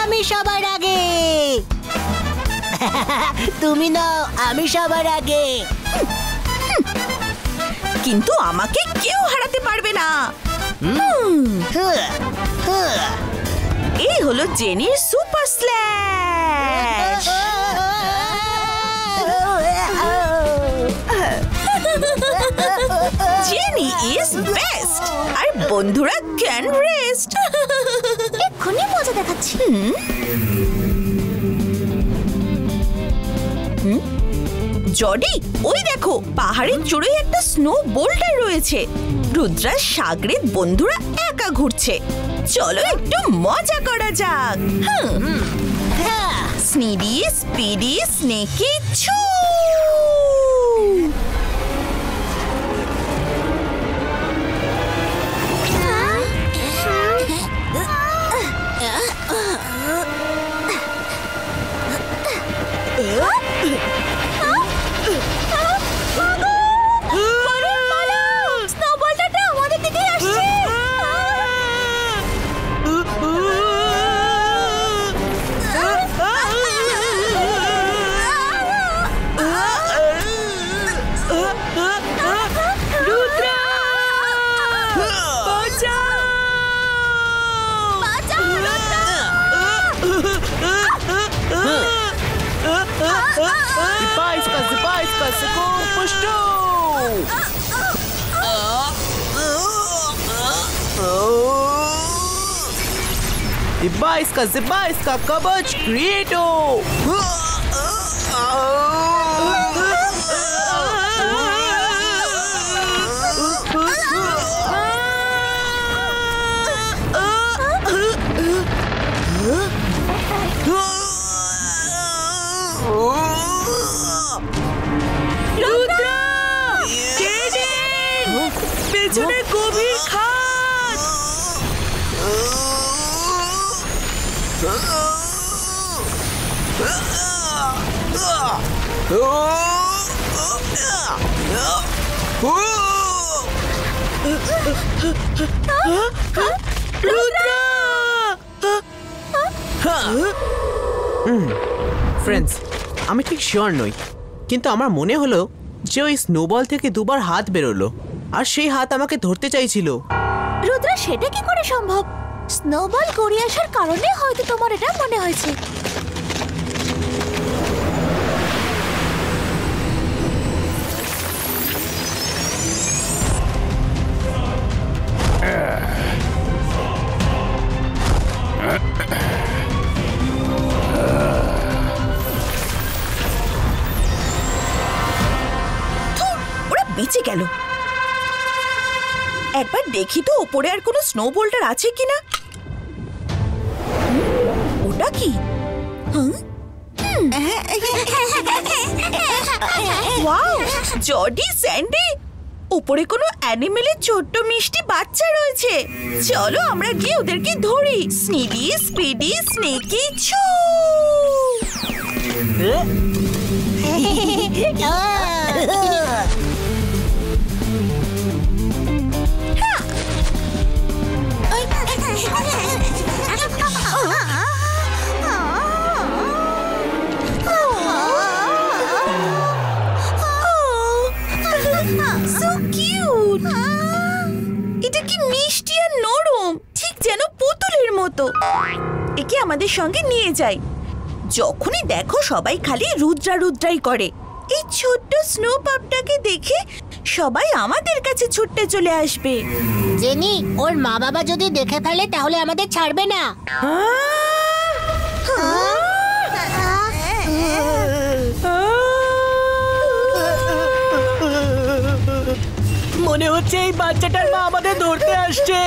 আমি সবার আগে। তুমি নাও, আমি সবার আগে। কিন্তু আমাকে কেউ হারাতে পারবে না। এই হলো জেনির super slash. Jenny is best আর বন্ধুরা ক্যান রেস্ট। এক্ষুনি মজা দেখাচ্ছি। জডি, ওই দেখো পাহাড়ের চূড়ায় একটা স্নো বোল্ডার রয়েছে। রুদ্রা সাগরের বন্ধুরা একা ঘুরছে। চলো একটু মজা করা যাক। স্নিডি স্পিডি স্নেকি ছু। Zibaiska कवच क्रिएटो। পেছনে গভীর খাদ। ফ্রেন্ডস, আমি ঠিক শিওর নই, কিন্তু আমার মনে হলো যে ওই স্নোবল থেকে দুবার হাত বেরোলো আর সেই হাত আমাকে ধরতে চাইছিল। রুদ্রা, সেটা কি করে সম্ভব? স্নোবল গড়িয়ে আসার কারণে হয়তো তোমার এটা মনে হয়েছে। ওরা বেঁচে গেল। একবার দেখি তো ওপরে আর কোনো স্নো বোল্ডার আছে কিনা। ওটা কি? ওয়াও, জডি, স্যান্ডি, উপরে কোনো অ্যানিমেলের ছোট্ট মিষ্টি বাচ্চা রয়েছে। চলো আমরা গিয়ে ওদেরকে ধরি। স্নিডি স্পিডি স্নেকি ছু। So cute! এটা কি মিষ্টি আর নরম, ঠিক যেন পুতুলের মতো। একে আমাদের সঙ্গে নিয়ে যাই। যখনই দেখো সবাই খালি রুদ্রা রুদ্রাই করে। এই ছোট্ট স্নো পাপটাকে দেখে সবাই আমাদের কাছে ছুটতে চলে আসবে। জেনি, ওর মা বাবা যদি দেখে ফেলে তাহলে আমাদের ছাড়বে না। মনে হচ্ছে এই বাচ্চাটার মা আমাদের ধরতে আসছে।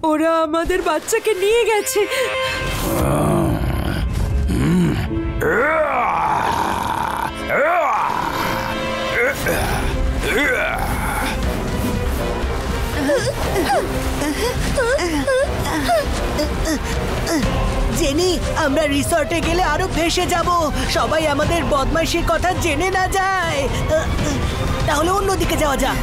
ওরা আমাদের বাচ্চাকে নিয়ে গেছে। জেনি, আমরা রিসর্টে গেলে আরো ফেঁসে যাব। সবাই আমাদের বদমাইশির কথা জেনে না যায়। তাহলে অন্যদিকে যাওয়া যাক।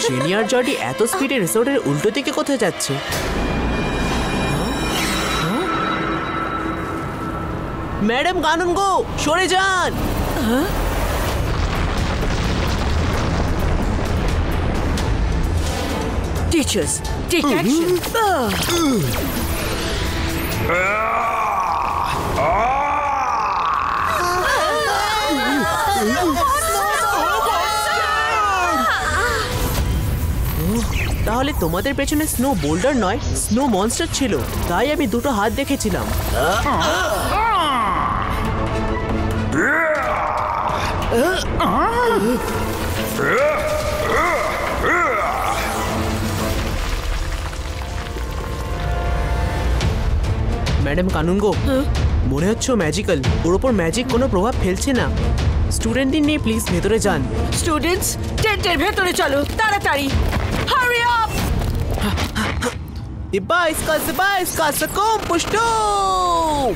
জেনি আর জর্ডি এত স্পিডে রিসোর্টের উল্টো দিকে কোথায় যাচ্ছে? ম্যাডাম কানুনগো, সরে যান। Teachers, take action. তাহলে তোমাদের পেছনে স্নো বোল্ডার নয়, স্নো মনস্টার ছিল। তাই আমি দুটো হাত দেখেছিলাম। ম্যাডাম কানুনগো, মনে হচ্ছে ম্যাজিক্যাল। ওর ওপর ম্যাজিক কোনো প্রভাব ফেলছে না। স্টুডেন্টদের নিয়ে প্লিজ ভেতরে যান। স্টুডেন্টস, টেন্টের ভেতরে চলো তাড়াতাড়ি। Hurry up! Iska kom pushtum!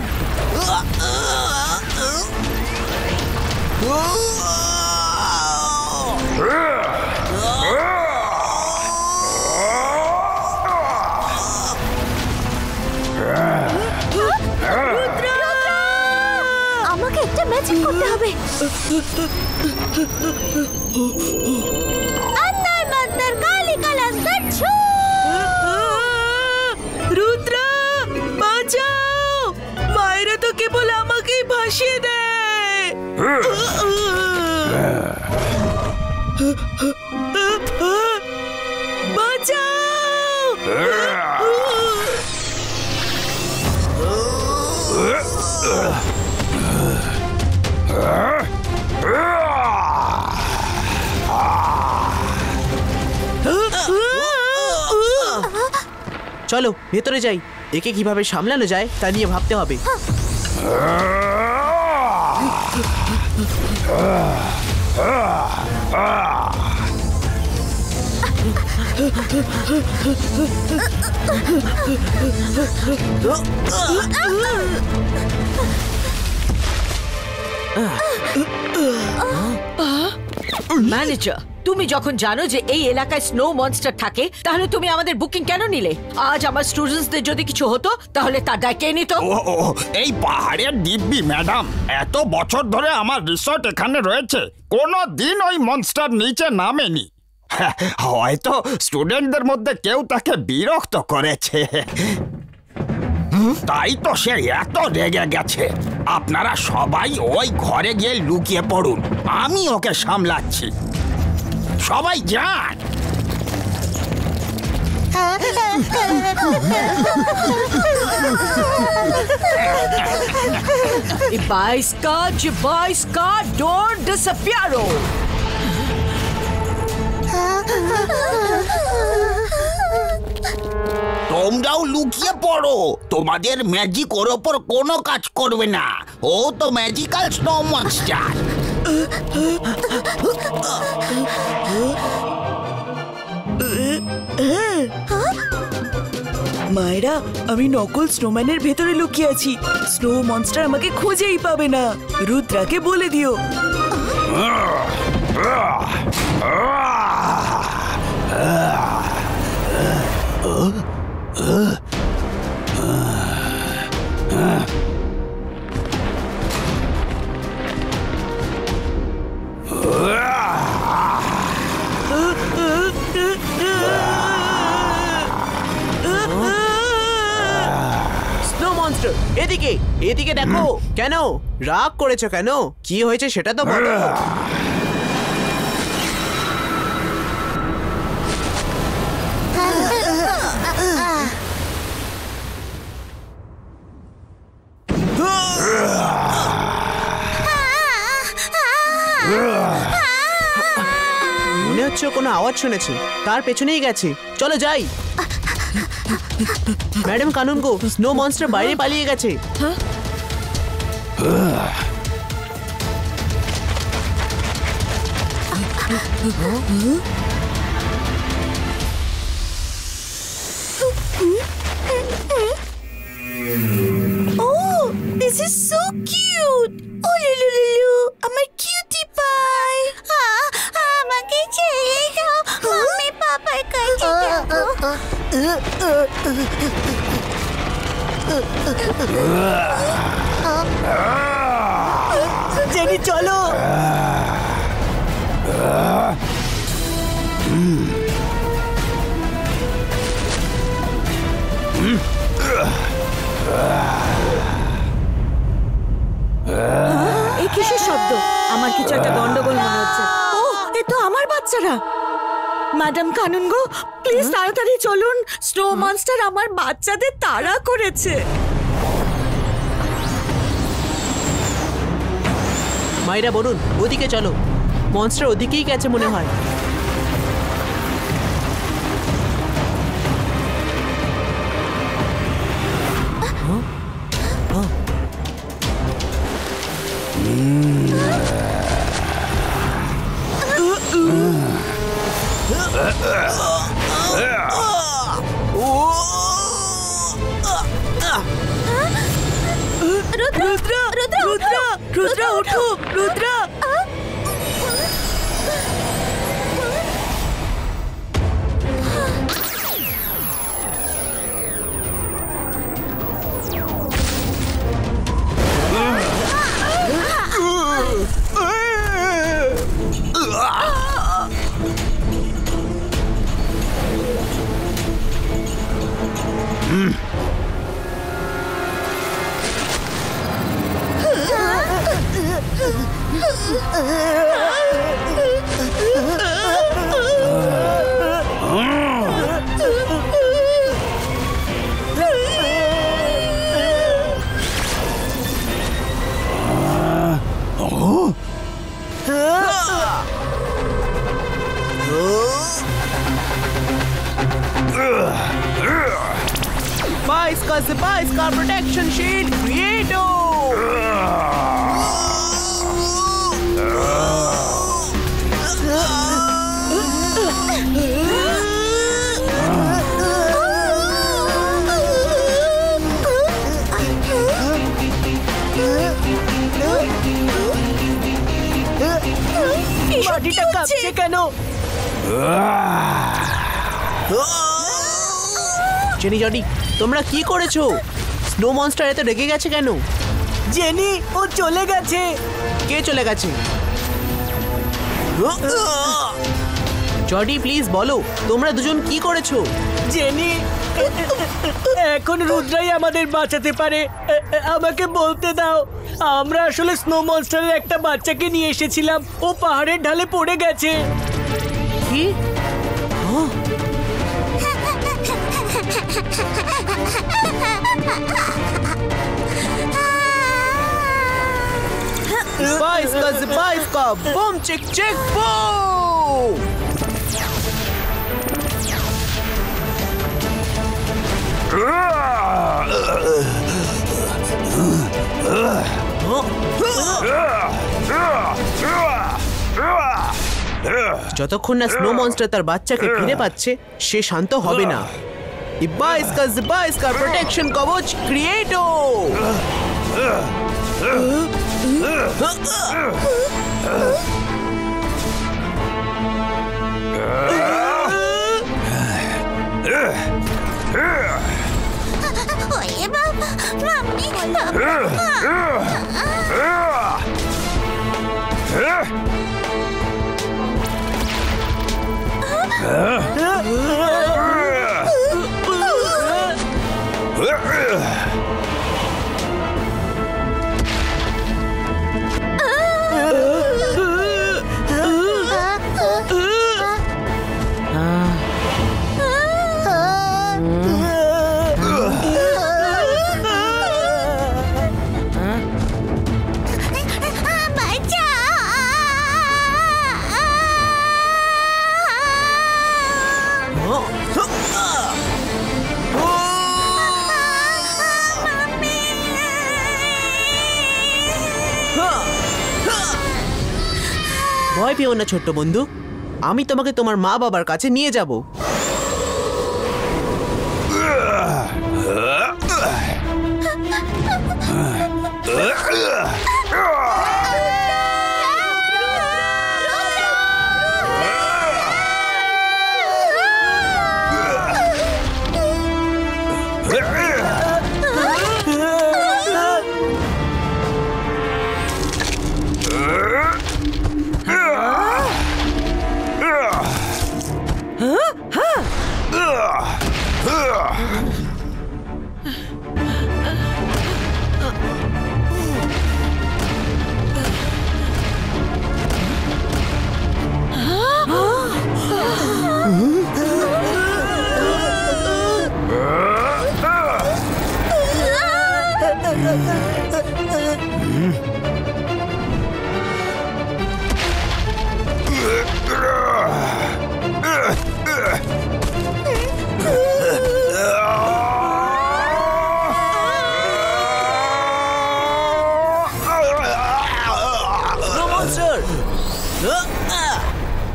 আমাকে একটা ম্যাজিক করতে হবে। अंदर मंदर काली कलंदर छू। রুদ্র, বাঁচাও! মায়েরা তো কেবল আমাকেই ভাসিয়ে দেয়। চলো ভেতরে যাই। একে কিভাবে সামলানো যায় তা নিয়ে ভাবতে হবে। ম্যানেজার, তুমি যখন জানো যে এই এলাকায় স্নো মনস্টার থাকে, তাহলে তুমি আমাদের বুকিং কেন নিলে? আজ আমার স্টুডেন্টসদের যদি কিছু হতো তাহলে তার দায় কে নিত? এই পাহাড়ের দিব্যি ম্যাডাম, এত বছর ধরে আমার রিসর্ট এখানে রয়েছে, কোনো দিন ওই মনস্টার নিচে নামেনি। হয়তো স্টুডেন্টদের মধ্যে কেউ তাকে বিরক্ত করেছে, তাই তো সে এত রেগে গেছে। আপনারা সবাই ওই ঘরে গিয়ে লুকিয়ে পড়ুন, আমি ওকে সামলাচ্ছি। সবাই যান। Ibaiska, don't disappear! তোমরাও লুকিয়ে পড়ো, তোমাদের ম্যাজিক ওর ওপর কোনো কাজ করবে না। ও তো ম্যাজিক্যাল স্নো মনস্টার। মায়েরা, আমি নকল স্নোম্যানের ভেতরে লুকিয়ে আছি। স্নো মনস্টার আমাকে খুঁজেই পাবে না। রুদ্রাকে বলে দিও। এদিকে এদিকে দেখো। কেন রাগ করেছো? কেন কি হয়েছে সেটা তো বলো। হচ্ছে ও কোনো আওয়াজ শুনেছে, তার পেছনেই গেছে। চলো যাই। ম্যাডাম কানুনগো, স্নো মনস্টার বাইরে পালিয়ে গেছে। Oh, this is so cute. Oh, lulu, আমার কিউটি পাই। আমাকে ছেড়ে দাও, মাম্মি পাপার কাছে যাবো। জেনি চলো। এই কিসের শব্দ? আমার কিছু একটা গন্ডগোল মনে হচ্ছে। ও, এ তো আমার বাচ্চারা। ম্যাডাম কানুনগো, প্লিজ তাড়াতাড়ি চলুন। স্নো মনস্টার আমার বাচ্চাদের তাড়া করেছে। মাইরা বলুন, ওদিকে চলো। মনস্টার ওদিকেই গেছে মনে হয়। রুদ্র, রুদ্র, ওঠো, রুদ্র। Bicycle protection shield, Creato! মাটিটা কাঁপছে কেন? জেনি, জনি, তোমরা কি করেছো? স্নো মনস্টার এত রেগে গেছে কেন? জেনি, ও চলে গেছে। কে চলে গেছে? জডি, প্লিজ বলো, তোমরা দুজন কি করেছো? জেনি, এখন রুদ্রাই আমাদের বাঁচাতে পারে। আমাকে বলতে দাও। আমরা আসলে স্নো মনস্টারের একটা বাচ্চাকে নিয়ে এসেছিলাম। ও পাহাড়ের ঢালে পড়ে গেছে। কি? Bicycle, boom, chick, chick, boom! যতক্ষণ না স্নো মনস্টার তার বাচ্চাকে ফিরে পাচ্ছে, সে শান্ত হবে না। Bicycle protection কবচ ক্রিয়েটো! ওরে বাবা, মাম্মি, ভয় পেও না ছোট্ট বন্ধু, আমি তোমাকে তোমার মা বাবার কাছে নিয়ে যাব।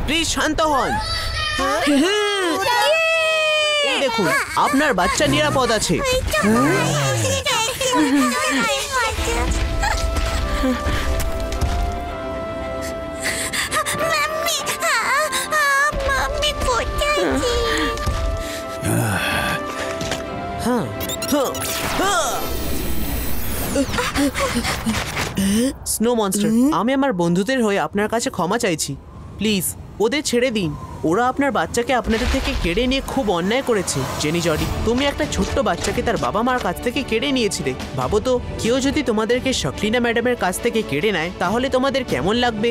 প্লিজ শান্ত হন। এই দেখুন, আপনার বাচ্চা নিরাপদ আছে। স্নো মনস্টার, আমি আমার বন্ধুদের হয়ে আপনার কাছে ক্ষমা চাইছি। প্লিজ ওদের ছেড়ে দিন। ওরা আপনার বাচ্চাকে আপনাদের থেকে কেড়ে নিয়ে খুব অন্যায় করেছে। জেনি জডি, তুমি একটা ছোট্ট বাচ্চাকে তার বাবা মার কাছ থেকে কেড়ে নিয়েছিলে। ভাবো তো, কেউ যদি তোমাদেরকে শকলিনা ম্যাডামের কাছ থেকে কেড়ে নেয় তাহলে তোমাদের কেমন লাগবে?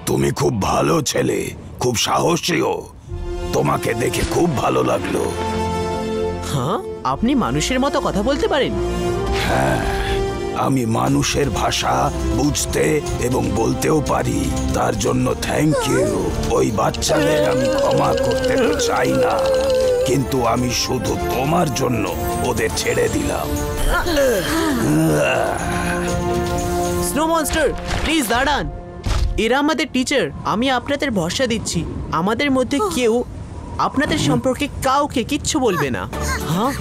তুমি খুব ভালো ছেলে, খুব সাহসীও। তোমাকে দেখে খুব ভালো লাগলো। হ্যাঁ, আপনি মানুষের মতো কথা বলতে পারেন? হ্যাঁ, আমি মানুষের ভাষা বুঝতে এবং বলতেও পারি। তার জন্য থ্যাংক ইউ। ওই বাচ্চাদের আমি ক্ষমা করতে তো চাই না, কিন্তু আমি শুধু তোমার জন্য ওদের ছেড়ে দিলাম। স্নো মনস্টার, প্লিজ দাঁড়ান। এরা আমাদের টিচার। আমি আপনাদের ভরসা দিচ্ছি, আমাদের মধ্যে কেউ আপনাদের সম্পর্কে কাউকে কিচ্ছু বলবে না। হ্যাঁ।